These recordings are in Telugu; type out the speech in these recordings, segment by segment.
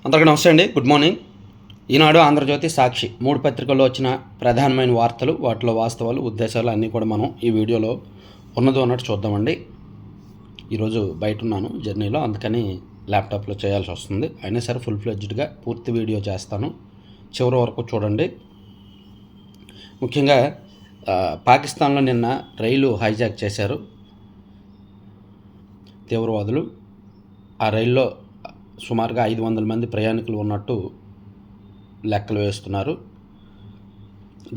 అందరికీ నమస్తే అండి. Good morning. ఈనాడు, ఆంధ్రజ్యోతి, సాక్షి 3 పత్రికల్లో వచ్చిన ప్రధానమైన వార్తలు, వాటిలో వాస్తవాలు, ఉద్దేశాలు అన్నీ కూడా మనం ఈ వీడియోలో ఉన్నదో అన్నట్టు చూద్దామండి. ఈరోజు బయట ఉన్నాను జర్నీలో, అందుకని ల్యాప్టాప్లో చేయాల్సి వస్తుంది. అయినా సరే ఫుల్ ఫ్లెడ్జ్డ్గా పూర్తి వీడియో చేస్తాను, చివరి వరకు చూడండి. ముఖ్యంగా పాకిస్తాన్లో నిన్న రైలు హైజాక్ చేశారు తీవ్రవాదులు. ఆ రైల్లో సుమారుగా 500 మంది ప్రయాణికులు ఉన్నట్టు లెక్కలు వేస్తున్నారు.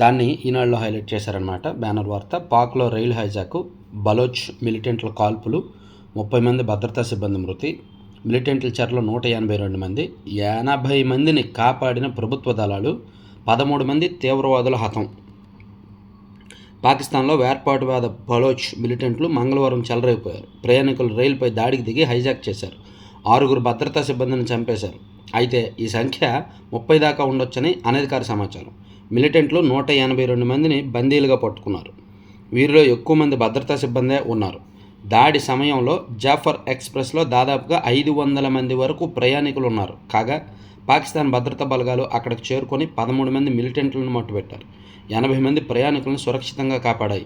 దాన్ని ఈనాడులో హైలైట్ చేశారనమాట, బ్యానర్ వార్త. పాక్లో రైలు హైజాకు, బలోచ్ మిలిటెంట్ల కాల్పులు, 30 మంది భద్రతా సిబ్బంది మృతి, మిలిటెంట్ల చెరలో 182 మంది, 80 మందిని కాపాడిన ప్రభుత్వ దళాలు, 13 మంది తీవ్రవాదుల హతం. పాకిస్తాన్లో వేర్పాటువాద బలోచ్ మిలిటెంట్లు మంగళవారం చెలరైపోయారు. ప్రయాణికులు రైలుపై దాడికి దిగి హైజాక్ చేశారు. 6 భద్రతా సిబ్బందిని చంపేశారు. అయితే ఈ సంఖ్య 30 దాకా ఉండొచ్చని అనధికార సమాచారం. మిలిటెంట్లు 182 మందిని బందీలుగా పట్టుకున్నారు. వీరిలో ఎక్కువ మంది భద్రతా సిబ్బందే ఉన్నారు. దాడి సమయంలో జాఫర్ ఎక్స్ప్రెస్లో దాదాపుగా 500 మంది వరకు ప్రయాణికులు ఉన్నారు. కాగా పాకిస్తాన్ భద్రతా బలగాలు అక్కడికి చేరుకొని 13 మంది మిలిటెంట్లను మట్టుబెట్టారు. 80 మంది ప్రయాణికులను సురక్షితంగా కాపాడాయి.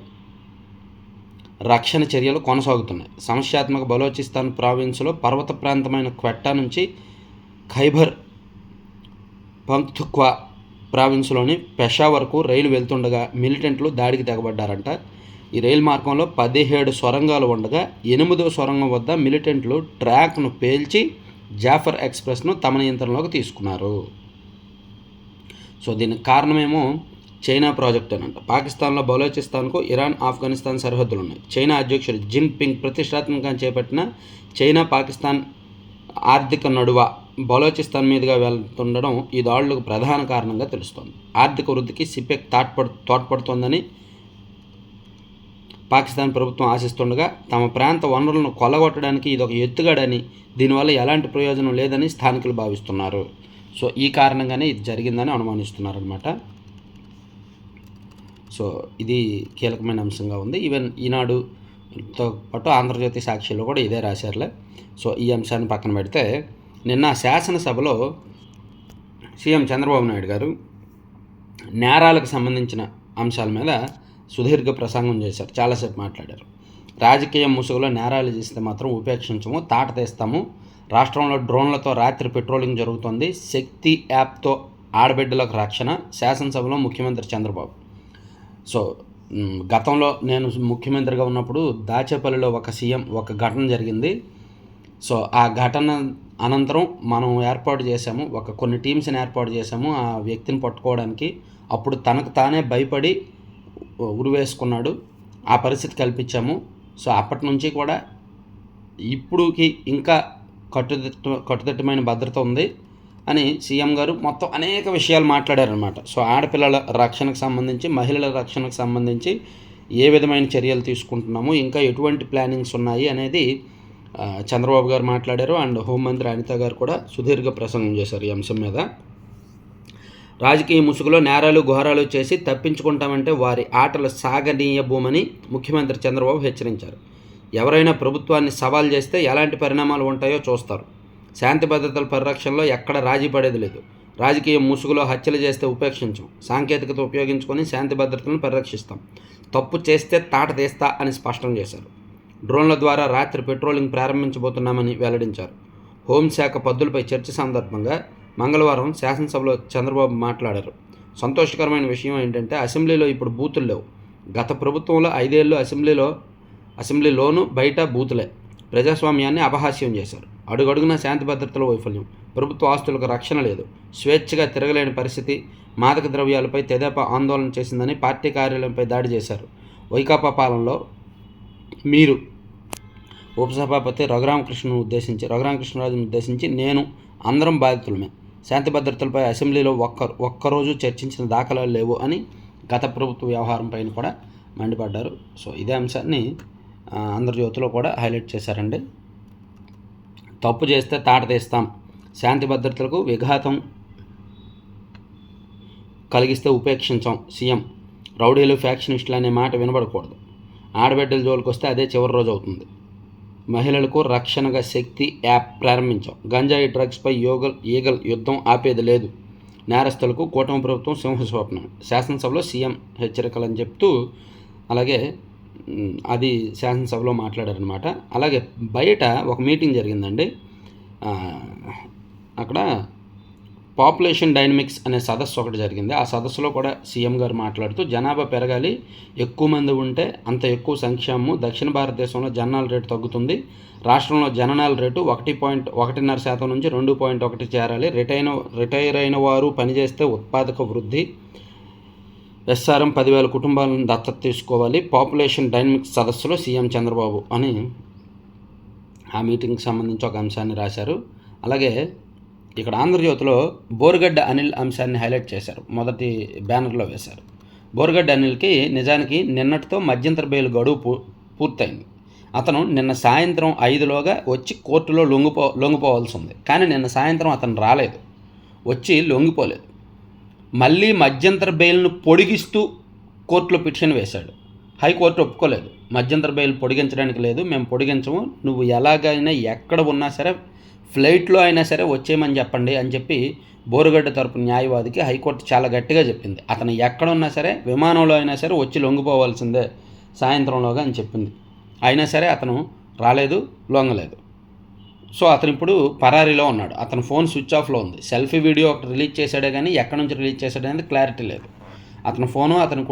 రక్షణ చర్యలు కొనసాగుతున్నాయి. సమస్యాత్మక బలోచిస్తాన్ ప్రావిన్స్లో పర్వత ప్రాంతమైన క్వెట్టా నుంచి ఖైబర్ పంఖ్తుక్వా ప్రావిన్స్లోని పెషావర్కు రైలు వెళ్తుండగా మిలిటెంట్లు దాడికి తెగబడ్డారంట. ఈ రైలు మార్గంలో 17 సొరంగాలు ఉండగా 8వ సొరంగం వద్ద మిలిటెంట్లు ట్రాక్ను పేల్చి జాఫర్ ఎక్స్ప్రెస్ను తమ నియంత్రణలోకి తీసుకున్నారు. సో దీనికి కారణమేమో చైనా ప్రాజెక్ట్ అనంట. పాకిస్తాన్లో బలోచిస్తాన్కు ఇరాన్, ఆఫ్ఘనిస్తాన్ సరిహద్దులు ఉన్నాయి. చైనా అధ్యక్షుడు జిన్ పింగ్ ప్రతిష్టాత్మకంగా చేపట్టిన చైనా పాకిస్తాన్ ఆర్థిక నడువ బలోచిస్తాన్ మీదుగా వెళ్తుండడం ఈ దాడులకు ప్రధాన కారణంగా తెలుస్తోంది. ఆర్థిక వృద్ధికి సిపెక్ తోడ్పడుతోందని పాకిస్తాన్ ప్రభుత్వం ఆశిస్తుండగా తమ ప్రాంత వనరులను కొల్లగొట్టడానికి ఇదొక ఎత్తుగడని, దీనివల్ల ఎలాంటి ప్రయోజనం లేదని స్థానికులు భావిస్తున్నారు. సో ఈ కారణంగానే ఇది జరిగిందని అనుమానిస్తున్నారనమాట. సో ఇది కీలకమైన అంశంగా ఉంది. ఈవెన్ ఈనాడుతో పాటు ఆంధ్రజ్యోతి, సాక్షిలో కూడా ఇదే రాశారులే. సో ఈ అంశాన్ని పక్కన పెడితే, నిన్న శాసనసభలో సీఎం చంద్రబాబు నాయుడు గారు నేరాలకు సంబంధించిన అంశాల మీద సుదీర్ఘ ప్రసంగం చేశారు. చాలాసేపు మాట్లాడారు. రాజకీయ ముసుగులో నేరాలు చేస్తే మాత్రం ఉపేక్షించము, తాట తీస్తాము. రాష్ట్రంలో డ్రోన్లతో రాత్రి పెట్రోలింగ్ జరుగుతోంది. శక్తి యాప్తో ఆడబిడ్డలకు రక్షణ. శాసనసభలో ముఖ్యమంత్రి చంద్రబాబు. సో గతంలో నేను ముఖ్యమంత్రిగా ఉన్నప్పుడు దాచేపల్లిలో ఒక ఘటన జరిగింది. సో ఆ ఘటన అనంతరం మనం కొన్ని టీమ్స్ని ఏర్పాటు చేశాము ఆ వ్యక్తిని పట్టుకోవడానికి. అప్పుడు తనకు తానే భయపడి ఉరివేసుకున్నాడు. ఆ పరిస్థితి కల్పించాము. సో అప్పటి నుంచి కూడా ఇప్పుడుకి ఇంకా కట్టుదిట్టమైన భద్రత ఉంది అని సీఎం గారు మొత్తం అనేక విషయాలు మాట్లాడారనమాట. సో ఆడపిల్లల రక్షణకు సంబంధించి, మహిళల రక్షణకు సంబంధించి ఏ విధమైన చర్యలు తీసుకుంటున్నాము, ఇంకా ఎటువంటి ప్లానింగ్స్ ఉన్నాయి అనేది చంద్రబాబు గారు మాట్లాడారు. అండ్ హోంమంత్రి అనిత గారు కూడా సుదీర్ఘ ప్రసంగం చేశారు ఈ అంశం మీద. రాజకీయ ముసుగులో నేరాలు ఘోరాలు చేసి తప్పించుకుంటామంటే వారి ఆటలు సాగనీయబోమని ముఖ్యమంత్రి చంద్రబాబు హెచ్చరించారు. ఎవరైనా ప్రభుత్వాన్ని సవాల్ చేస్తే ఎలాంటి పరిణామాలు ఉంటాయో చూస్తారు. శాంతి భద్రతల పరిరక్షణలో ఎక్కడ రాజీ పడేది లేదు. రాజకీయ ముసుగులో హత్యలు చేస్తే ఉపేక్షించాం. సాంకేతికత ఉపయోగించుకొని శాంతి భద్రతలను పరిరక్షిస్తాం. తప్పు చేస్తే తాట తీస్తా అని స్పష్టం చేశారు. డ్రోన్ల ద్వారా రాత్రి పెట్రోలింగ్ ప్రారంభించబోతున్నామని వెల్లడించారు. హోంశాఖ పద్దులపై చర్చ సందర్భంగా మంగళవారం శాసనసభలో చంద్రబాబు మాట్లాడారు. సంతోషకరమైన విషయం ఏంటంటే అసెంబ్లీలో ఇప్పుడు బూతులు లేవు. గత ప్రభుత్వంలో 5 ఏళ్ళు అసెంబ్లీలోనూ బయట బూతులే. ప్రజాస్వామ్యాన్ని అపహాస్యం చేశారు. అడుగడుగున శాంతి భద్రతల వైఫల్యం. ప్రభుత్వ ఆస్తులకు రక్షణ లేదు. స్వేచ్ఛగా తిరగలేని పరిస్థితి. మాదక ద్రవ్యాలపై తెదేపా ఆందోళన చేసిందని పార్టీ కార్యాలయంపై దాడి చేశారు. వైకాపా పాలనలో మీరు ఉపసభాపతి రఘురామకృష్ణరాజును ఉద్దేశించి నేను అందరం బాధితులమే. శాంతి భద్రతలపై అసెంబ్లీలో ఒక్కరోజు చర్చించిన దాఖలాలు లేవు అని గత ప్రభుత్వ వ్యవహారం పైన కూడా మండిపడ్డారు. సో ఇదే అంశాన్ని ఆంధ్రజ్యోతిలో కూడా హైలైట్ చేశారండి. తప్పు చేస్తే తాట తీస్తాం, శాంతి భద్రతలకు విఘాతం కలిగిస్తే ఉపేక్షించాం సీఎం. రౌడీలు, ఫ్యాక్షనిస్టులు అనే మాట వినబడకూడదు. ఆడబిడ్డల జోలికి వస్తే అదే చివరి రోజు అవుతుంది. మహిళలకు రక్షణగా శక్తి యాప్ ప్రారంభించాం. గంజాయి డ్రగ్స్పై ఈగల్ యుద్ధం ఆపేది లేదు. నేరస్తులకు కూటమి ప్రభుత్వం సింహస్వప్నం. శాసనసభలో సీఎం హెచ్చరికలని చెప్తూ అలాగే అది శాసనసభలో మాట్లాడారనమాట. అలాగే బయట ఒక మీటింగ్ జరిగిందండి. అక్కడ పాపులేషన్ డైనమిక్స్ అనే సదస్సు ఒకటి జరిగింది. ఆ సదస్సులో కూడా సీఎం గారు మాట్లాడుతూ జనాభా పెరగాలి, ఎక్కువ మంది ఉంటే అంత ఎక్కువ సంక్షేమము, దక్షిణ భారతదేశంలో జననాల రేటు తగ్గుతుంది, రాష్ట్రంలో జననాల రేటు 1.1% నుంచి 2.1 చేరాలి, రిటైర్ అయిన వారు పనిచేస్తే ఉత్పాదక వృద్ధి, ఎస్ఆర్ఎం 10,000 కుటుంబాలను దత్తత తీసుకోవాలి, పాపులేషన్ డైనమిక్స్ సదస్సులో సీఎం చంద్రబాబు అని ఆ మీటింగ్కి సంబంధించి ఒక అంశాన్ని రాశారు. అలాగే ఇక్కడ ఆంధ్రజ్యోతిలో బోరుగడ్డ అనిల్ అంశాన్ని హైలైట్ చేశారు, మొదటి బ్యానర్లో వేశారు. బోరుగడ్డ అనిల్కి నిజానికి నిన్నటితో మధ్యంతర బెయిల్ గడువు పూర్తయింది. అతను నిన్న సాయంత్రం 5లోగా వచ్చి కోర్టులో లొంగిపోవాల్సి ఉంది. కానీ నిన్న సాయంత్రం అతను రాలేదు, వచ్చి లొంగిపోలేదు. మళ్ళీ మధ్యంతర బెయిల్ను పొడిగిస్తూ కోర్టులో పిటిషన్ వేశాడు. హైకోర్టు ఒప్పుకోలేదు, మధ్యంతర బెయిల్ పొడిగించడానికి లేదు, మేము పొడిగించము, నువ్వు ఎలాగైనా ఎక్కడ ఉన్నా సరే ఫ్లైట్లో అయినా సరే వచ్చేయమని చెప్పండి అని చెప్పి బోరుగడ్డ తరపు న్యాయవాదికి హైకోర్టు చాలా గట్టిగా చెప్పింది. అతను ఎక్కడున్నా సరే విమానంలో అయినా సరే వచ్చి లొంగిపోవాల్సిందే సాయంత్రంలోగా అని చెప్పింది. అయినా సరే అతను రాలేదు, లొంగలేదు. సో అతను ఇప్పుడు పరారీలో ఉన్నాడు. అతని ఫోన్ స్విచ్ ఆఫ్లో ఉంది. సెల్ఫీ వీడియో ఒకటి రిలీజ్ చేశాడే కానీ ఎక్కడి నుంచి రిలీజ్ చేశాడే అనేది క్లారిటీ లేదు. అతని ఫోను, అతని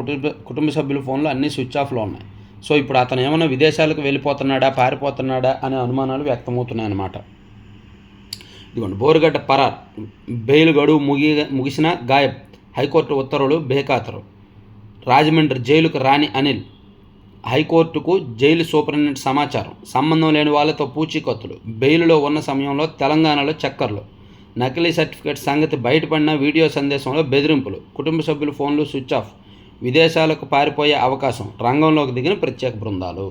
కుటుంబ సభ్యుల ఫోన్లు అన్నీ స్విచ్ ఆఫ్లో ఉన్నాయి. సో ఇప్పుడు అతను ఏమైనా విదేశాలకు వెళ్ళిపోతున్నాడా, పారిపోతున్నాడా అనే అనుమానాలు వ్యక్తమవుతున్నాయి అన్నమాట. ఇదిగోండి, బోరుగడ్డ పరార్, బెయిల్ గడువు ముగిసిన గాయబ్, హైకోర్టు ఉత్తర్వులు బేఖాతరు. రాజమండ్రి జైలుకు రాని అనిల్, హైకోర్టుకు జైలు సూపరింటెండెంట్ సమాచారం. సంబంధం లేని వాళ్ళతో పూచీకత్తులు. బెయిలులో ఉన్న సమయంలో తెలంగాణలో చక్కర్లు. నకిలీ సర్టిఫికేట్ సంగతి బయటపడిన వీడియో సందేశంలో బెదిరింపులు. కుటుంబ సభ్యుల ఫోన్లు స్విచ్ ఆఫ్. విదేశాలకు పారిపోయే అవకాశం. రంగంలోకి దిగిన ప్రత్యేక బృందాలు.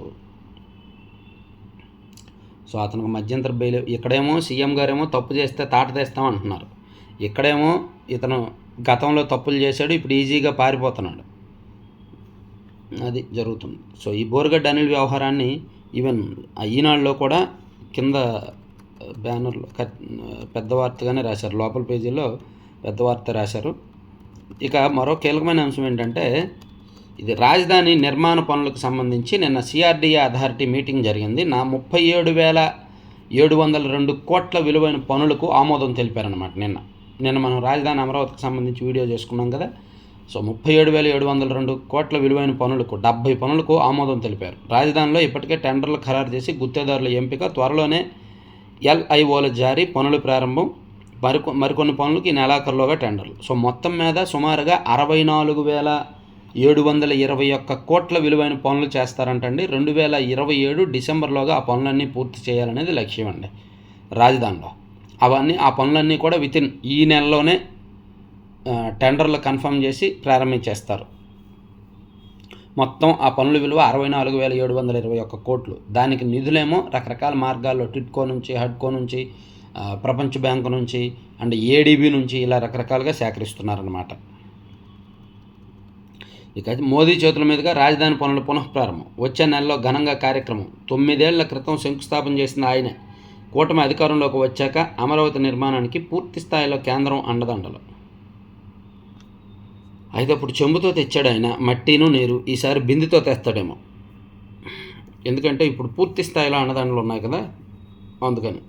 సో అతనికి మధ్యంతర బెయిల్. ఇక్కడేమో సీఎం గారేమో తప్పు చేస్తే తాట తీస్తామంటున్నారు, ఇక్కడేమో ఇతను గతంలో తప్పులు చేశాడు, ఇప్పుడు ఈజీగా పారిపోతున్నాడు. అది జరుగుతుంది. సో ఈ బోరుగడ్డ అనిల్ వ్యవహారాన్ని ఈవెన్ ఈనాడులో కూడా కింద బ్యానర్లో పెద్ద వార్తగానే రాశారు, లోపల పేజీలో పెద్ద వార్త రాశారు. ఇక మరో కీలకమైన అంశం ఏంటంటే, ఇది రాజధాని నిర్మాణ పనులకు సంబంధించి నిన్న సిఆర్డీఏ అథారిటీ మీటింగ్ జరిగింది. 37,702 కోట్ల విలువైన పనులకు ఆమోదం తెలిపారనమాట. నిన్న మనం రాజధాని అమరావతికి సంబంధించి వీడియో చేసుకున్నాం కదా. సో 37,702 కోట్ల విలువైన పనులకు 70 పనులకు ఆమోదం తెలిపారు. రాజధానిలో ఇప్పటికే టెండర్లు ఖరారు చేసి గుత్తేదారుల ఎంపిక, త్వరలోనే ఎల్ఐఓల జారీ, పనుల ప్రారంభం, మరికొన్ని పనులకి ఈ నెలాఖరులోగా టెండర్లు. సో మొత్తం మీద సుమారుగా 64,721 కోట్ల విలువైన పనులు చేస్తారంటండి. 2027 డిసెంబర్లోగా ఆ పనులన్నీ పూర్తి చేయాలనేది లక్ష్యం అండి రాజధానిలో. ఆ పనులన్నీ కూడా వితిన్ ఈ నెలలోనే టెండర్లు కన్ఫర్మ్ చేసి ప్రారంభించేస్తారు. మొత్తం ఆ పనుల విలువ 64,721 కోట్లు. దానికి నిధులేమో రకరకాల మార్గాల్లో టిడ్కో నుంచి, హడ్కో నుంచి, ప్రపంచ బ్యాంకు నుంచి అండ్ ఏడీబీ నుంచి ఇలా రకరకాలుగా సేకరిస్తున్నారన్నమాట. ఇక మోదీ చేతుల మీదుగా రాజధాని పనుల పునఃప్రారంభం. వచ్చే నెలలో ఘనంగా కార్యక్రమం. 9 ఏళ్ల క్రితం శంకుస్థాపన చేసిన ఆయనే. కూటమి అధికారంలోకి వచ్చాక అమరావతి నిర్మాణానికి పూర్తి స్థాయిలో కేంద్రం అండదండలు. అయితే ఇప్పుడు చెంబుతో తెచ్చాడు ఆయన మట్టిను నీరు, ఈసారి బిందుతో తెస్తాడేమో. ఎందుకంటే ఇప్పుడు పూర్తి స్థాయిలో అండదండలు ఉన్నాయి కదా, అందుకని.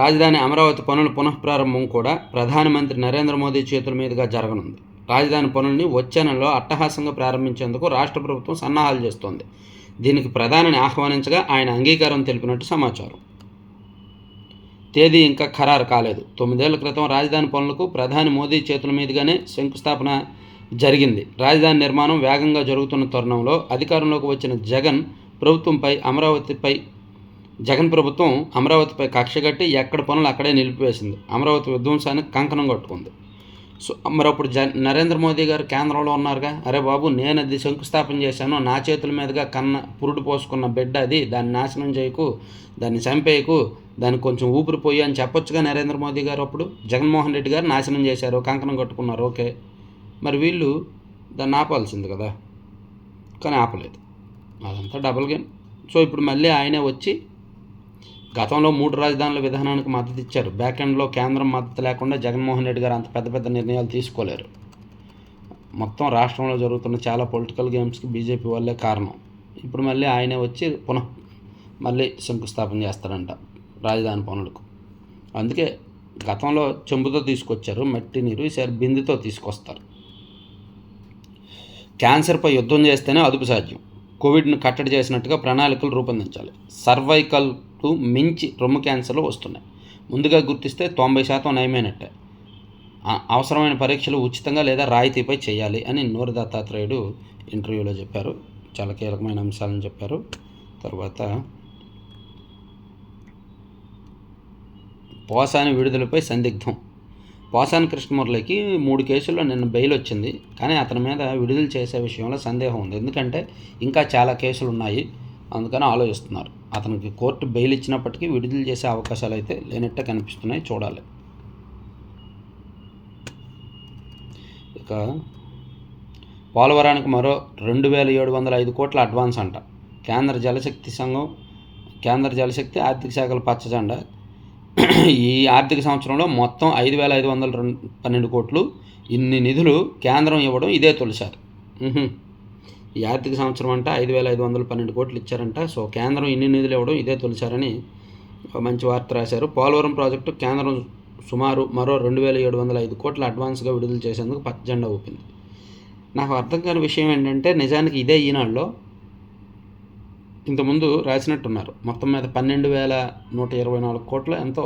రాజధాని అమరావతి పనుల పునఃప్రారంభం కూడా ప్రధానమంత్రి నరేంద్ర మోదీ చేతుల మీదుగా జరగనుంది. రాజధాని పనుల్ని వచ్చే నెలలో అట్టహాసంగా ప్రారంభించేందుకు రాష్ట్ర ప్రభుత్వం సన్నాహాలు చేస్తోంది. దీనికి ప్రధానిని ఆహ్వానించగా ఆయన అంగీకారం తెలిపినట్టు సమాచారం. తేదీ ఇంకా ఖరారు కాలేదు. 9 ఏళ్ల క్రితం రాజధాని పనులకు ప్రధాని మోదీ చేతుల మీదుగానే శంకుస్థాపన జరిగింది. రాజధాని నిర్మాణం వేగంగా జరుగుతున్న తరుణంలో అధికారంలోకి వచ్చిన జగన్ ప్రభుత్వం అమరావతిపై కక్షగట్టి ఎక్కడ పనులు అక్కడే నిలిపివేసింది. అమరావతి విధ్వంసానికి కంకణం కట్టుకుంది. సో మరి అప్పుడు నరేంద్ర మోదీ గారు కేంద్రంలో ఉన్నారుగా, అరే బాబు నేను అది శంకుస్థాపన చేశాను, నా చేతుల మీదుగా పురుడు పోసుకున్న బిడ్డ అది, దాన్ని నాశనం చేయకు, దాన్ని చంపేయకు, దానికి కొంచెం ఊపిరి పోయి అని చెప్పొచ్చుగా నరేంద్ర మోదీ గారు. అప్పుడు జగన్మోహన్ రెడ్డి గారు నాశనం చేశారు, కంకణం కట్టుకున్నారు, ఓకే. మరి వీళ్ళు దాన్ని ఆపాల్సింది కదా, కానీ ఆపలేదు. అదంతా డబుల్ గేమ్. సో ఇప్పుడు మళ్ళీ ఆయనే వచ్చి గతంలో 3 రాజధానుల విధానానికి మద్దతు ఇచ్చారు. బ్యాక్ ఎండ్లో కేంద్రం మద్దతు లేకుండా జగన్మోహన్ రెడ్డి గారు అంత పెద్ద పెద్ద నిర్ణయాలు తీసుకోలేరు. మొత్తం రాష్ట్రంలో జరుగుతున్న చాలా పొలిటికల్ గేమ్స్కి బీజేపీ వాళ్ళే కారణం. ఇప్పుడు మళ్ళీ ఆయనే వచ్చి మళ్ళీ శంకుస్థాపన చేస్తారంట రాజధాని పనులకు. అందుకే గతంలో చెంబుతో తీసుకొచ్చారు మట్టి నీరు, ఈసారి బిందెతో తీసుకొస్తారు. క్యాన్సర్పై యుద్ధం చేస్తేనే అదుపు సాధ్యం. కోవిడ్ను కట్టడి చేసినట్టుగా ప్రణాళికలు రూపొందించాలి. సర్వైకల్కు మించి రొమ్ము క్యాన్సర్లు వస్తున్నాయి. ముందుగా గుర్తిస్తే 90% నయమైనట్టే. అవసరమైన పరీక్షలు ఉచితంగా లేదా రాయితీపై చేయాలి అని నూరి దత్తాత్రేయుడు ఇంటర్వ్యూలో చెప్పారు. చాలా కీలకమైన అంశాలను చెప్పారు. తర్వాత పోసాని విడుదలపై సందిగ్ధం. పోసాని కృష్ణమురళికి 3 కేసుల్లో నిన్న బెయిల్ వచ్చింది, కానీ అతని మీద విడుదల చేసే విషయంలో సందేహం ఉంది. ఎందుకంటే ఇంకా చాలా కేసులు ఉన్నాయి, అందుకని ఆలోచిస్తున్నారు. అతనికి కోర్టు బెయిల్ ఇచ్చినప్పటికీ విడుదల చేసే అవకాశాలు అయితే లేనట్టే కనిపిస్తున్నాయి, చూడాలి. ఇక పోలవరానికి మరో 2705 కోట్ల అడ్వాన్స్ అంట. కేంద్ర జలశక్తి ఆర్థిక శాఖల పచ్చజెండా. ఈ ఆర్థిక సంవత్సరంలో మొత్తం 5512 కోట్లు. ఇన్ని నిధులు కేంద్రం ఇవ్వడం ఇదే తొలిసారి. ఈ ఆర్థిక సంవత్సరం అంట 5512 కోట్లు ఇచ్చారంట. సో కేంద్రం ఇన్ని నిధులు ఇవ్వడం ఇదే తొలిసారని మంచి వార్త రాశారు. పోలవరం ప్రాజెక్టు కేంద్రం సుమారు మరో 2705 కోట్ల అడ్వాన్స్గా విడుదల చేసేందుకు పచ్చజెండా ఊపింది. నాకు అర్థం కాని విషయం ఏంటంటే, నిజానికి ఇదే ఈనాడులో ఇంతకుముందు రాసినట్టున్నారు. మొత్తం మీద 12,124 కోట్ల ఎంతో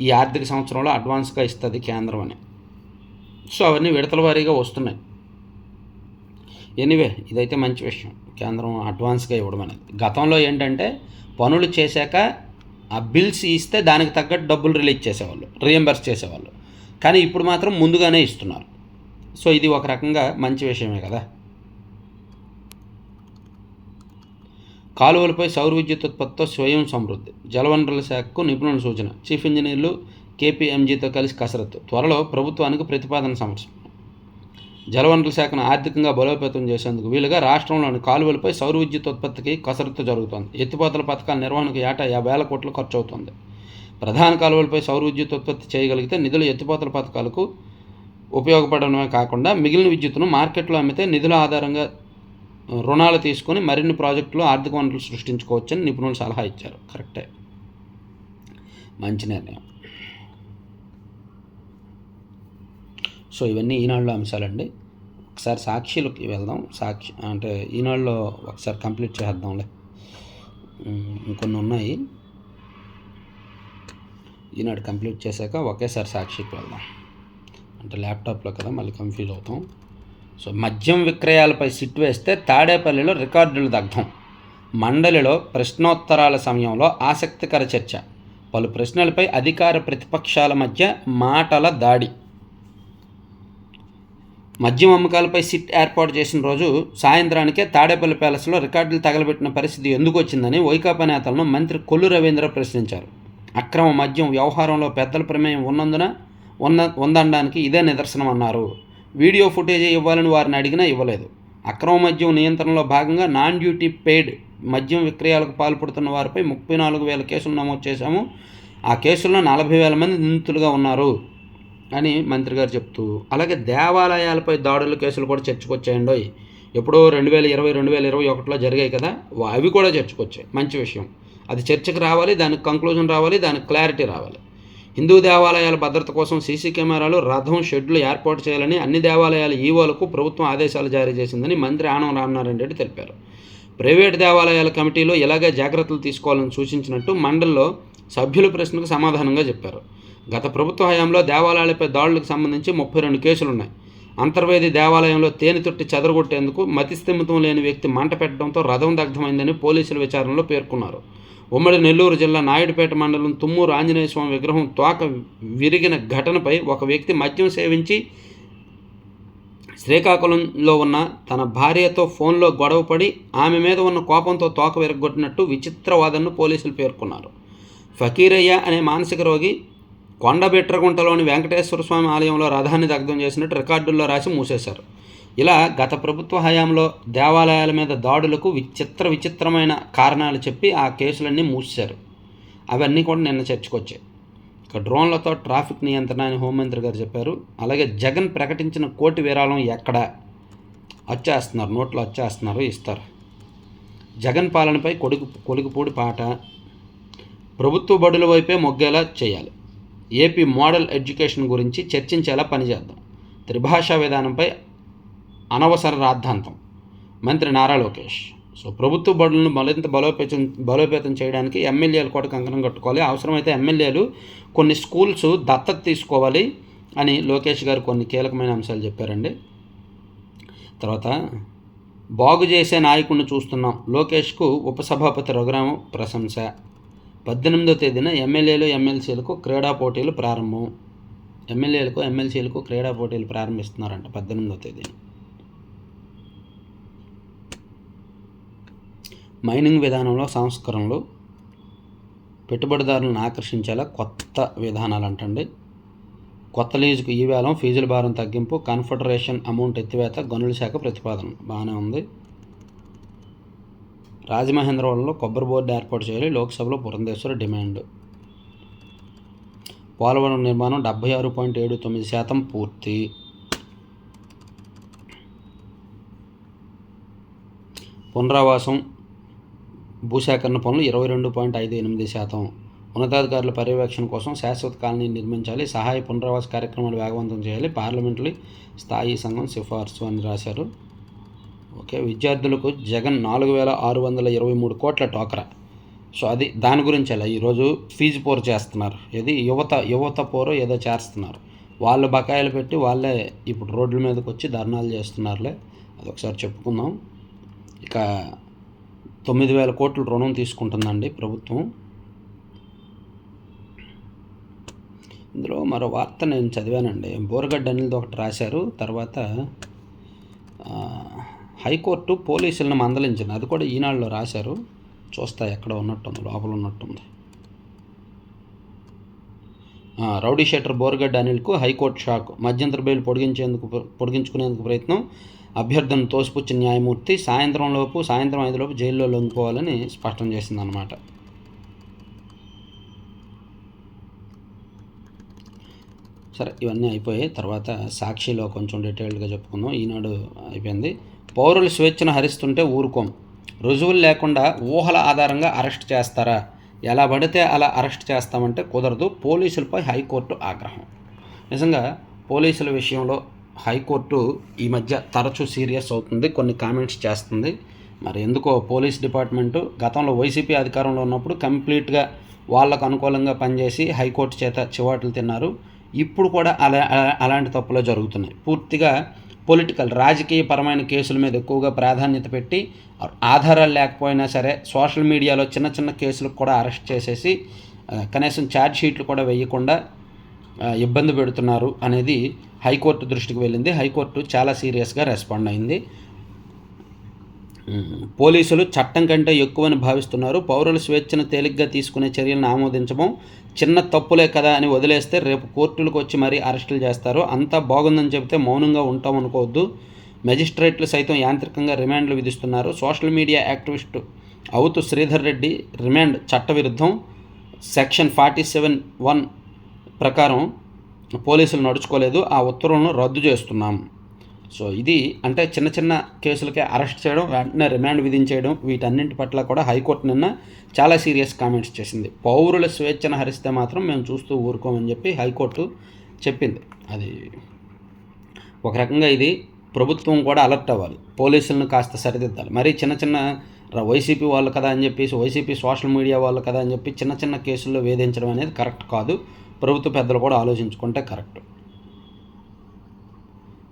ఈ ఆర్థిక సంవత్సరంలో అడ్వాన్స్గా ఇస్తుంది కేంద్రం అని. సో అవన్నీ విడతల వారీగా వస్తున్నాయి. ఎనీవే, ఇదైతే మంచి విషయం, కేంద్రం అడ్వాన్స్గా ఇవ్వడం అనేది. గతంలో ఏంటంటే పనులు చేశాక ఆ బిల్స్ ఇస్తే దానికి తగ్గట్టు డబ్బులు రిలీజ్ చేసేవాళ్ళు, రీఎంబర్స్ చేసేవాళ్ళు. కానీ ఇప్పుడు మాత్రం ముందుగానే ఇస్తున్నారు. సో ఇది ఒక రకంగా మంచి విషయమే కదా. కాలువలపై సౌర విద్యుత్ ఉత్పత్తితో స్వయం సమృద్ధి. జలవనరుల శాఖకు నిపుణుల సూచన. చీఫ్ ఇంజనీర్లు కేపీఎంజీతో కలిసి కసరత్తు. త్వరలో ప్రభుత్వానికి ప్రతిపాదన సమర్పణ. జలవనరుల శాఖను ఆర్థికంగా బలోపేతం చేసేందుకు వీలుగా రాష్ట్రంలోని కాలువలపై సౌర విద్యుత్ ఉత్పత్తికి కసరత్తు జరుగుతోంది. ఎత్తిపోతల పథకాల నిర్వహణకు ఏటా 50,000 కోట్లు ఖర్చు అవుతుంది. ప్రధాన కాలువలపై సౌర విద్యుత్ ఉత్పత్తి చేయగలిగితే నిధులు ఎత్తిపోతల పథకాలకు ఉపయోగపడడమే కాకుండా మిగిలిన విద్యుత్తును మార్కెట్లో అమ్మితే నిధుల ఆధారంగా రుణాలు తీసుకొని మరిన్ని ప్రాజెక్టులు, ఆర్థిక వనరులు సృష్టించుకోవచ్చని నిపుణులు సలహా ఇచ్చారు. కరెక్టే, మంచి నిర్ణయం. సో ఇవన్నీ ఈనాడులో అంశాలండి. ఒకసారి సాక్షిలోకి వెళ్దాం. సాక్షి అంటే ఈనాడులో ఒకసారి కంప్లీట్ చేద్దాంలే, ఇంకొన్ని ఉన్నాయి. ఈనాడు కంప్లీట్ చేశాక ఒకేసారి సాక్షికి వెళ్దాం. అంటే ల్యాప్టాప్లో కదా, మళ్ళీ కన్ఫ్యూజ్ అవుతాం. సో మద్యం విక్రయాలపై సిట్ వేస్తే తాడేపల్లిలో రికార్డుల దగ్ధం. మండలిలో ప్రశ్నోత్తరాల సమయంలో ఆసక్తికర చర్చ. పలు ప్రశ్నలపై అధికార ప్రతిపక్షాల మధ్య మాటల దాడి. మద్యం అమ్మకాలపై సిట్ ఏర్పాటు చేసిన రోజు సాయంత్రానికే తాడేపల్లి ప్యాలెస్లో రికార్డులు తగలబెట్టిన పరిస్థితి ఎందుకు వచ్చిందని వైకాపా నేతలను మంత్రి కొల్లు రవీంద్ర ప్రశ్నించారు. అక్రమ మద్యం వ్యవహారంలో పెద్దల ప్రమేయం ఉందనడానికి ఇదే నిదర్శనం అన్నారు. వీడియో ఫుటేజీ ఇవ్వాలని వారిని అడిగినా ఇవ్వలేదు. అక్రమ మద్యం నియంత్రణలో భాగంగా నాన్ డ్యూటీ పెయిడ్ మద్యం విక్రయాలకు పాల్పడుతున్న వారిపై 34,000 కేసులు నమోదు చేశాము. ఆ కేసుల్లో 40,000 మంది నిందితులుగా ఉన్నారు అని మంత్రి గారు చెప్తూ, అలాగే దేవాలయాలపై దాడుల కేసులు కూడా చర్చకొచ్చాయండి. ఎప్పుడో 2020, 2021లో జరిగాయి కదా, అవి కూడా చర్చకొచ్చాయి. మంచి విషయం. అది చర్చకు రావాలి, దానికి కంక్లూజన్ రావాలి, దానికి క్లారిటీ రావాలి. హిందూ దేవాలయాల భద్రత కోసం సీసీ కెమెరాలు, రథం షెడ్లు ఏర్పాటు చేయాలని అన్ని దేవాలయాల ఈవోలకు ప్రభుత్వం ఆదేశాలు జారీ చేసిందని మంత్రి ఆనం రామనారాయణ రెడ్డి తెలిపారు. ప్రైవేటు దేవాలయాల కమిటీలో ఇలాగే జాగ్రత్తలు తీసుకోవాలని సూచించినట్టు మండలిలో సభ్యుల ప్రశ్నకు సమాధానంగా చెప్పారు. గత ప్రభుత్వ హయాంలో దేవాలయాలపై దాడులకు సంబంధించి 32 కేసులున్నాయి. అంతర్వేది దేవాలయంలో తేనెతొట్టి చెదరగొట్టేందుకు మతిస్థిమితం లేని వ్యక్తి మంట పెట్టడంతో రథం దగ్ధమైందని పోలీసుల విచారణలో పేర్కొన్నారు. ఉమ్మడి నెల్లూరు జిల్లా నాయుడుపేట మండలం తుమ్మూరు ఆంజనేయ స్వామి విగ్రహం తోక విరిగిన ఘటనపై ఒక వ్యక్తి మద్యం సేవించి శ్రీకాకుళంలో ఉన్న తన భార్యతో ఫోన్లో గొడవపడి ఆమె మీద ఉన్న కోపంతో తోక విరగొట్టినట్టు విచిత్ర వాదనను పోలీసులు పేర్కొన్నారు. ఫకీరయ్య అనే మానసిక రోగి కొండబిట్రగుంటలోని వెంకటేశ్వర స్వామి ఆలయంలో రథాన్ని దగ్ధం చేసినట్టు రికార్డుల్లో రాసి మూసేశారు. ఇలా గత ప్రభుత్వ హయాంలో దేవాలయాల మీద దాడులకు విచిత్రమైన కారణాలు చెప్పి ఆ కేసులన్నీ మూసేశారు. అవన్నీ కూడా నిన్న చర్చకొచ్చాయి. ఇక డ్రోన్లతో ట్రాఫిక్ నియంత్రణ అని హోంమంత్రి గారు చెప్పారు. అలాగే జగన్ ప్రకటించిన కోటి విరాళం ఎక్కడ వచ్చేస్తున్నారు, నోట్లో వచ్చేస్తున్నారు, ఇస్తారు. జగన్ పాలనపై కొడుకుపూడి పాట. ప్రభుత్వ బడుల వైపే మొగ్గేలా చేయాలి. ఏపీ మోడల్ ఎడ్యుకేషన్ గురించి చర్చించేలా పనిచేద్దాం. త్రిభాషా విధానంపై అనవసర రాద్ధాంతం. మంత్రి నారా లోకేష్. సో ప్రభుత్వ బడులను మరింత బలోపేతం చేయడానికి ఎమ్మెల్యేలు కూడా కంకణం కట్టుకోవాలి. అవసరమైతే ఎమ్మెల్యేలు కొన్ని స్కూల్స్ దత్తత తీసుకోవాలి అని లోకేష్ గారు కొన్ని కీలకమైన అంశాలు చెప్పారండి. తర్వాత బాగు చేసే నాయకుడిని చూస్తున్నాం. లోకేష్కు ఉపసభాపతి రఘురామ ప్రశంస. 18వ తేదీన ఎమ్మెల్యేలు ఎమ్మెల్సీలకు క్రీడా పోటీలు ప్రారంభం. ఎమ్మెల్యేలకు ఎమ్మెల్సీలకు క్రీడా పోటీలు ప్రారంభిస్తున్నారంట 18వ తేదీన. మైనింగ్ విధానంలో సంస్కరణలు, పెట్టుబడిదారులను ఆకర్షించేలా కొత్త విధానాలు అంటండి. కొత్త లీజుకు ఈవేలం, ఫీజుల భారం తగ్గింపు, కన్ఫెడరేషన్ అమౌంట్ ఎత్తివేత, గనుల శాఖ ప్రతిపాదన బాగానే ఉంది. రాజమహేంద్రవరంలో కొబ్బరి బోర్డు ఏర్పాటు చేయాలి. లోక్సభలో పురంధేశ్వర డిమాండ్. పోలవరం నిర్మాణం 76.79% పూర్తి. పునరావాసం భూసేకరణ పనులు 22.58%. ఉన్నతాధికారుల పర్యవేక్షణ కోసం శాశ్వత కాలనీ నిర్మించాలి. సహాయ పునరావాస కార్యక్రమాలు వేగవంతం చేయాలి. పార్లమెంటరీ స్థాయి సంఘం సిఫార్సు అని రాశారు. ఓకే. విద్యార్థులకు జగన్ 4,623 కోట్ల టోకరా. సో అది దాని గురించి అలా ఈరోజు ఫీజు పోరు చేస్తున్నారు. ఇది యువత పోరు ఏదో చేస్తున్నారు. వాళ్ళు బకాయిలు పెట్టి వాళ్ళే ఇప్పుడు రోడ్ల మీదకి వచ్చి ధర్నాలు చేస్తున్నారులే. అదొకసారి చెప్పుకుందాం. ఇక 9,000 కోట్ల రుణం తీసుకుంటుందండి ప్రభుత్వం. ఇందులో మరో వార్త నేను చదివానండి. బోరగడ్డ అనిల్ది ఒకటి రాశారు. తర్వాత హైకోర్టు పోలీసులను మందలించింది. అది కూడా ఈనాడులో రాశారు. చూస్తా ఎక్కడ ఉన్నట్టుంది, లోపల ఉన్నట్టుంది. రౌడీ షీటర్ బోరగడ్డ అనిల్కు హైకోర్టు షాక్. మధ్యంతర బెయిల్ పొడిగించుకునేందుకు ప్రయత్నం. అభ్యర్థనను తోసిపుచ్చిన న్యాయమూర్తి సాయంత్రం 5 జైల్లో లొంగిపోవాలని స్పష్టం చేసిందన్నమాట. సరే, ఇవన్నీ అయిపోయాయి. తర్వాత సాక్షిలో కొంచెం డీటెయిల్డ్గా చెప్పుకుందాం. ఈనాడు అయిపోయింది. పౌరుల స్వేచ్ఛను హరిస్తుంటే ఊరుకోం. రుజువులు లేకుండా ఊహల ఆధారంగా అరెస్ట్ చేస్తారా? ఎలా పడితే అలా అరెస్ట్ చేస్తామంటే కుదరదు. పోలీసులపై హైకోర్టు ఆగ్రహం. నిజంగా పోలీసుల విషయంలో హైకోర్టు ఈ మధ్య తరచూ సీరియస్ అవుతుంది, కొన్ని కామెంట్స్ చేస్తుంది. మరి ఎందుకో పోలీస్ డిపార్ట్మెంటు గతంలో వైసీపీ అధికారంలో ఉన్నప్పుడు కంప్లీట్గా వాళ్ళకు అనుకూలంగా పనిచేసి హైకోర్టు చేత చివాట్లు తిన్నారు. ఇప్పుడు కూడా అలాంటి తప్పులు జరుగుతున్నాయి. పూర్తిగా పొలిటికల్ రాజకీయపరమైన కేసుల మీద ఎక్కువగా ప్రాధాన్యత పెట్టి ఆధారాలు లేకపోయినా సరే సోషల్ మీడియాలో చిన్న కేసులకు కూడా అరెస్ట్ చేసేసి కనీసం ఛార్జ్ షీట్లు కూడా వేయకుండా ఇబ్బంది పెడుతున్నారు అనేది హైకోర్టు దృష్టికి వెళ్ళింది. హైకోర్టు చాలా సీరియస్గా రెస్పాండ్ అయింది. పోలీసులు చట్టం కంటే ఎక్కువని భావిస్తున్నారు. పౌరుల స్వేచ్ఛను తేలిగ్గా తీసుకునే చర్యలను ఆమోదించడం చిన్న తప్పులే కదా అని వదిలేస్తే రేపు కోర్టులకు వచ్చి మరీ అరెస్టులు చేస్తారు. అంతా బాగుందని చెబితే మౌనంగా ఉంటాం అనుకోవద్దు. మెజిస్ట్రేట్లు సైతం యాంత్రికంగా రిమాండ్లు విధిస్తున్నారు. సోషల్ మీడియా యాక్టివిస్టు అవుతు శ్రీధర్ రెడ్డి రిమాండ్ చట్టవిరుద్ధం. సెక్షన్ 47(1) ప్రకారం పోలీసులు నడుచుకోలేదు. ఆ ఉత్తర్వులను రద్దు చేస్తున్నాం. సో ఇది అంటే చిన్న కేసులకే అరెస్ట్ చేయడం, వెంటనే రిమాండ్ విధించేయడం, వీటన్నింటి పట్ల కూడా హైకోర్టు నిన్న చాలా సీరియస్ కామెంట్స్ చేసింది. పౌరుల స్వేచ్ఛను హరిస్తే మాత్రం మేము చూస్తూ ఊరుకోమని చెప్పి హైకోర్టు చెప్పింది. అది ఒక రకంగా ఇది ప్రభుత్వం కూడా అలర్ట్ అవ్వాలి, పోలీసులను కాస్త సరిదిద్దాలి. మరీ చిన్న వైసీపీ వాళ్ళు కదా అని చెప్పేసి, వైసీపీ సోషల్ మీడియా వాళ్ళు కదా అని చెప్పి చిన్న కేసుల్లో వేధించడం అనేది కరెక్ట్ కాదు. ప్రభుత్వ పెద్దలు కూడా ఆలోచించుకుంటే కరెక్ట్.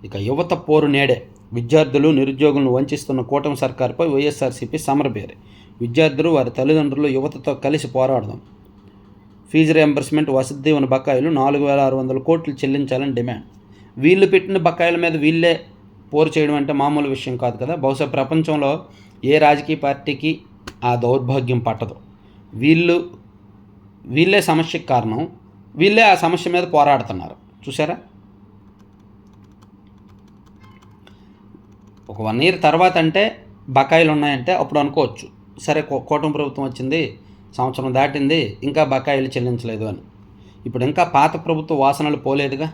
ఇక యువత పోరు నేడే. విద్యార్థులు నిరుద్యోగులను వంచిస్తున్న కూటమి సర్కారుపై వైఎస్ఆర్సీపీ సమరబేరి. విద్యార్థులు వారి తల్లిదండ్రులు యువతతో కలిసి పోరాడదాం. ఫీజు రియంబర్స్మెంట్, వసతి దీవెన బకాయిలు 4,600 కోట్లు చెల్లించాలని డిమాండ్. వీళ్ళు పెట్టిన బకాయిల మీద వీళ్ళే పోరు చేయడం అంటే మామూలు విషయం కాదు కదా. బహుశా ప్రపంచంలో ఏ రాజకీయ పార్టీకి ఆ దౌర్భాగ్యం పట్టదు. వీళ్ళే సమస్యకు కారణం. వీళ్ళే ఆ సమస్య మీద పోరాడుతున్నారు. చూసారా? ఒక 1 ఇయర్ తర్వాత అంటే బకాయిలు ఉన్నాయంటే అప్పుడు అనుకోవచ్చు, సరే కూటమి ప్రభుత్వం వచ్చింది, సంవత్సరం దాటింది, ఇంకా బకాయిలు చెల్లించలేదు అని. ఇప్పుడు ఇంకా పాత ప్రభుత్వ వాసనలు పోలేదుగా.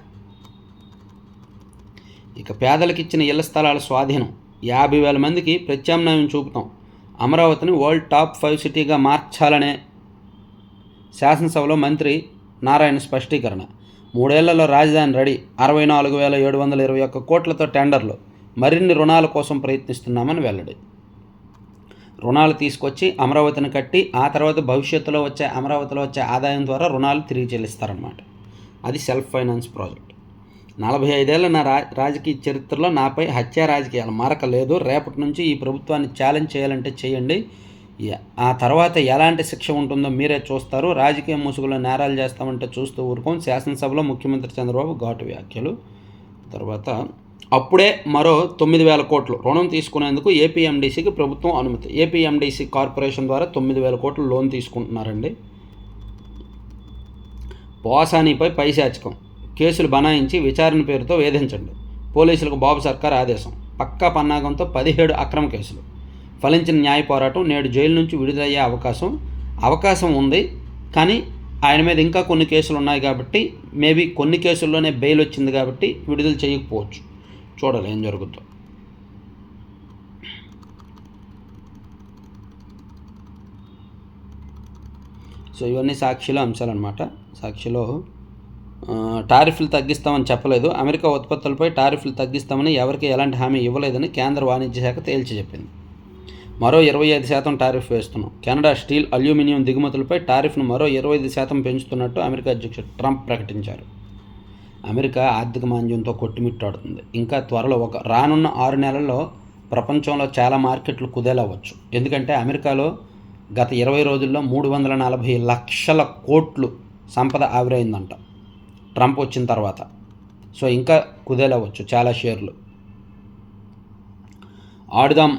ఇక పేదలకు ఇచ్చిన ఇళ్ల స్థలాల స్వాధీనం 50,000 మందికి ప్రత్యామ్నాయం చూపుతాం. అమరావతిని వరల్డ్ టాప్ 5 సిటీగా మార్చాలనే శాసనసభలో మంత్రి నారాయణ స్పష్టీకరణ. 3 ఏళ్లలో రాజధాని రెడీ, 64,721 కోట్లతో టెండర్లు, మరిన్ని రుణాల కోసం ప్రయత్నిస్తున్నామని వెల్లడి. రుణాలు తీసుకొచ్చి అమరావతిని కట్టి ఆ తర్వాత భవిష్యత్తులో అమరావతిలో వచ్చే ఆదాయం ద్వారా రుణాలు తిరిగి చెల్లిస్తారన్నమాట. అది సెల్ఫ్ ఫైనాన్స్ ప్రాజెక్ట్. 45 ఏళ్ల నా రాజకీయ చరిత్రలో నాపై హత్యా రాజకీయాలు మరక లేదు. రేపటి నుంచి ఈ ప్రభుత్వాన్ని ఛాలెంజ్ చేయాలంటే చేయండి, ఆ తర్వాత ఎలాంటి శిక్ష ఉంటుందో మీరే చూస్తారు. రాజకీయ ముసుగులో నేరాలు చేస్తామంటే చూస్తూ ఊరుకోం. శాసనసభలో ముఖ్యమంత్రి చంద్రబాబు ఘాటు వ్యాఖ్యలు. తర్వాత అప్పుడే మరో 9,000 కోట్లు రుణం తీసుకునేందుకు ఏపీఎండీసీకి ప్రభుత్వం అనుమతి. ఏపీఎండీసీ కార్పొరేషన్ ద్వారా 9,000 కోట్లు లోన్ తీసుకుంటున్నారండి. పోసానీపై పైశాచికం కేసులు బనాయించి విచారణ పేరుతో వేధించండి. పోలీసులకు బాబు సర్కార్ ఆదేశం. పక్కా పన్నాగంతో 17 అక్రమ కేసులు. ఫలించిన న్యాయ పోరాటం. నేడు జైలు నుంచి విడుదలయ్యే అవకాశం ఉంది, కానీ ఆయన మీద ఇంకా కొన్ని కేసులు ఉన్నాయి కాబట్టి మేబీ కొన్ని కేసుల్లోనే బెయిల్ వచ్చింది కాబట్టి విడుదల చేయకపోవచ్చు. చూడాలి ఏం జరుగుతుందో. సో ఇవన్నీ సాక్షిలో అంశాలు అన్నమాట. సాక్షిలో టారిఫ్లు తగ్గిస్తామని చెప్పలేదు. అమెరికా ఉత్పత్తులపై టారిఫ్లు తగ్గిస్తామని ఎవరికి ఎలాంటి హామీ ఇవ్వలేదని కేంద్ర వాణిజ్య శాఖ తేల్చి చెప్పింది. మరో 25% టారిఫ్ వేస్తున్నాం. కెనడా స్టీల్, అల్యూమినియం దిగుమతులపై టారిఫ్ను మరో 25% పెంచుతున్నట్టు అమెరికా అధ్యక్షుడు ట్రంప్ ప్రకటించారు. అమెరికా ఆర్థిక మాంద్యంతో కొట్టుమిట్టాడుతుంది. ఇంకా త్వరలో రానున్న 6 నెలల్లో ప్రపంచంలో చాలా మార్కెట్లు కుదేలవచ్చు. ఎందుకంటే అమెరికాలో గత 20 రోజుల్లో 340 లక్షల కోట్లు సంపద ఆవిరైందంట ట్రంప్ వచ్చిన తర్వాత. సో ఇంకా కుదేలవచ్చు చాలా షేర్లు. ఆడుదాం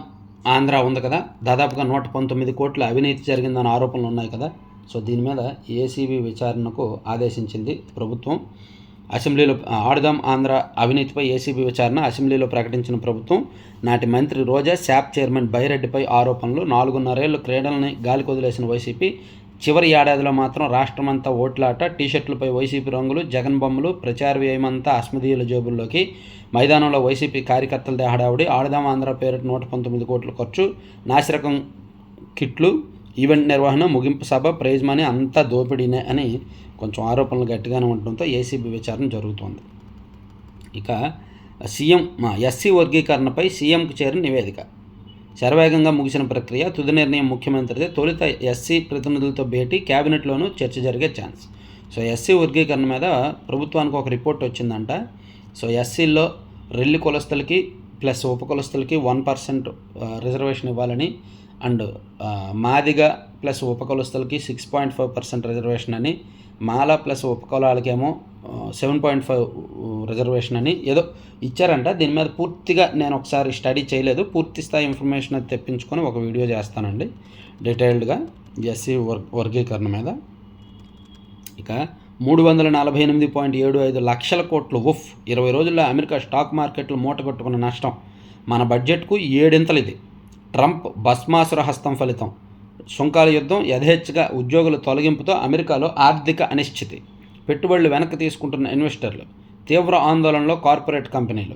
ఆంధ్ర ఉంది కదా, దాదాపుగా 119 కోట్ల అవినీతి జరిగిందన్న ఆరోపణలు ఉన్నాయి కదా. సో దీని మీద ఏసీబీ విచారణకు ఆదేశించింది ప్రభుత్వం. అసెంబ్లీలో ఆడుదాం ఆంధ్ర అవినీతిపై ఏసీబీ విచారణ అసెంబ్లీలో ప్రకటించిన ప్రభుత్వం. నాటి మంత్రి రోజా, శాప్ చైర్మన్ బైరెడ్డిపై ఆరోపణలు. 4.5 ఏళ్లు క్రీడల్ని గాలి కొదిలేసిన వైసీపీ చివరి ఏడాదిలో మాత్రం రాష్ట్రమంతా ఓట్లాట. టీషర్ట్లపై వైసీపీ రంగులు, జగన్ బొమ్మలు, ప్రచార వ్యయమంతా అస్మదీయుల జేబుల్లోకి. మైదానంలో వైసీపీ కార్యకర్తల హడావుడి. ఆడుదాం ఆంధ్ర పేరిట 119 కోట్ల ఖర్చు. నాసిరకం కిట్లు, ఈవెంట్ నిర్వహణ, ముగింపు సభ, ప్రైజ్ మనీ అంతా దోపిడీనే అని కొంచెం ఆరోపణలు గట్టిగానే ఉండటంతో ఏసీబీ విచారణ జరుగుతోంది. ఇక సీఎం ఎస్సీ వర్గీకరణపై సీఎంకు చేరిన నివేదిక. శరవేగంగా ముగిసిన ప్రక్రియ. తుది నిర్ణయం ముఖ్యమంత్రిదే. తొలుత ఎస్సీ ప్రతినిధులతో భేటీ, క్యాబినెట్లోనూ చర్చ జరిగే ఛాన్స్. సో ఎస్సీ వర్గీకరణ మీద ప్రభుత్వానికి ఒక రిపోర్ట్ వచ్చిందంట. సో ఎస్సీల్లో రెల్లి కులస్తులకి ప్లస్ ఉపకులస్తులకి 1% రిజర్వేషన్ ఇవ్వాలని, అండ్ మాదిగ ప్లస్ ఉపకులస్తులకి 6.5% రిజర్వేషన్ అని, మాల ప్లస్ ఉపకులాలకేమో 7.5 రిజర్వేషన్ అని ఏదో ఇచ్చారంట. దీని మీద పూర్తిగా నేను ఒకసారి స్టడీ చేయలేదు. పూర్తి స్థాయి ఇన్ఫర్మేషన్ అది తెప్పించుకొని ఒక వీడియో చేస్తానండి డీటెయిల్డ్గా ఎస్సీ వర్గీకరణ మీద. ఇక 348.75 లక్షల కోట్లు 20 రోజుల్లో అమెరికా స్టాక్ మార్కెట్లు మూటగొట్టుకున్న నష్టం. మన బడ్జెట్కు 7 ఇంతలు ఇది. ట్రంప్ భస్మాసుర హస్తం ఫలితం. సుంకాల యుద్ధం, యథేచ్ఛగా ఉద్యోగుల తొలగింపుతో అమెరికాలో ఆర్థిక అనిశ్చితి. పెట్టుబడులు వెనక్కి తీసుకుంటున్న ఇన్వెస్టర్లు. తీవ్ర ఆందోళనలో కార్పొరేట్ కంపెనీలు.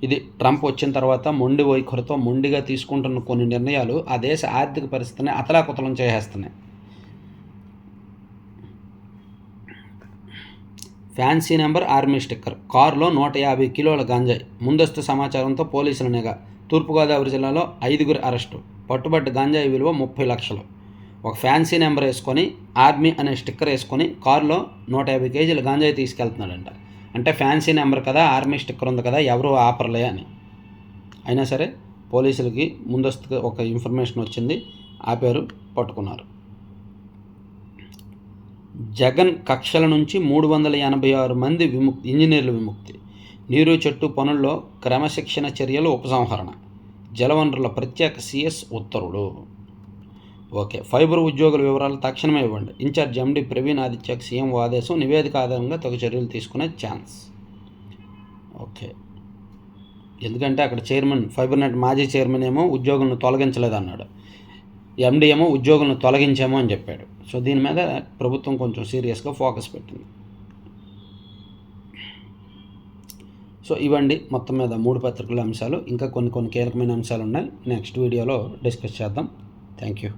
ఇది ట్రంప్ వచ్చిన తర్వాత మొండి వైఖరితో మొండిగా తీసుకుంటున్న కొన్ని నిర్ణయాలు ఆ దేశ ఆర్థిక పరిస్థితిని అతలాకుతలం చేసేస్తున్నాయి. Fancy number army sticker. కారులో 150 కిలోల గంజాయి. ముందస్తు సమాచారంతో పోలీసుల నిఘా. తూర్పుగోదావరి జిల్లాలో 5గురి అరెస్టు. పట్టుబడ్డ గంజాయి విలువ 30 లక్షలు. ఒక ఫ్యాన్సీ నెంబర్ వేసుకొని, ఆర్మీ అనే స్టిక్కర్ వేసుకొని కారులో 150 కేజీల గంజాయి తీసుకెళ్తున్నాడంట. అంటే ఫ్యాన్సీ నెంబర్ కదా, ఆర్మీ స్టిక్కర్ ఉంది కదా, ఎవరు ఆపర్లే అని. అయినా సరే పోలీసులకి ముందస్తుగా ఒక ఇన్ఫర్మేషన్ వచ్చింది, ఆపారు, పట్టుకున్నారు. జగన్ కక్షల నుంచి 386 మంది ఇంజనీర్లు విముక్తి. నీరు చెట్టు పనుల్లో క్రమశిక్షణ చర్యలు ఉపసంహరణ. జలవనరుల ప్రత్యేక సిఎస్ ఉత్తర్వులు. ఓకే. ఫైబర్ ఉద్యోగుల వివరాలు తక్షణమే ఇవ్వండి. ఇన్ఛార్జ్ ఎండీ ప్రవీణ్ ఆదిత్యకు సీఎంఓ ఆదేశం. నివేదిక ఆధారంగా తగు చర్యలు తీసుకునే ఛాన్స్. ఓకే. ఎందుకంటే అక్కడ చైర్మన్, ఫైబర్ నెట్ మాజీ చైర్మన్ ఏమో ఉద్యోగులను తొలగించలేదన్నాడు. ఎండీ ఏమో ఉద్యోగులను తొలగించాము అని చెప్పాడు. సో దీని మీద ప్రభుత్వం కొంచెం సీరియస్గా ఫోకస్ పెట్టింది. సో ఇవండి మొత్తం మీద 3 పత్రికల అంశాలు. ఇంకా కొన్ని కీలకమైన అంశాలు ఉన్నాయి. నెక్స్ట్ వీడియోలో డిస్కస్ చేద్దాం. Thank you.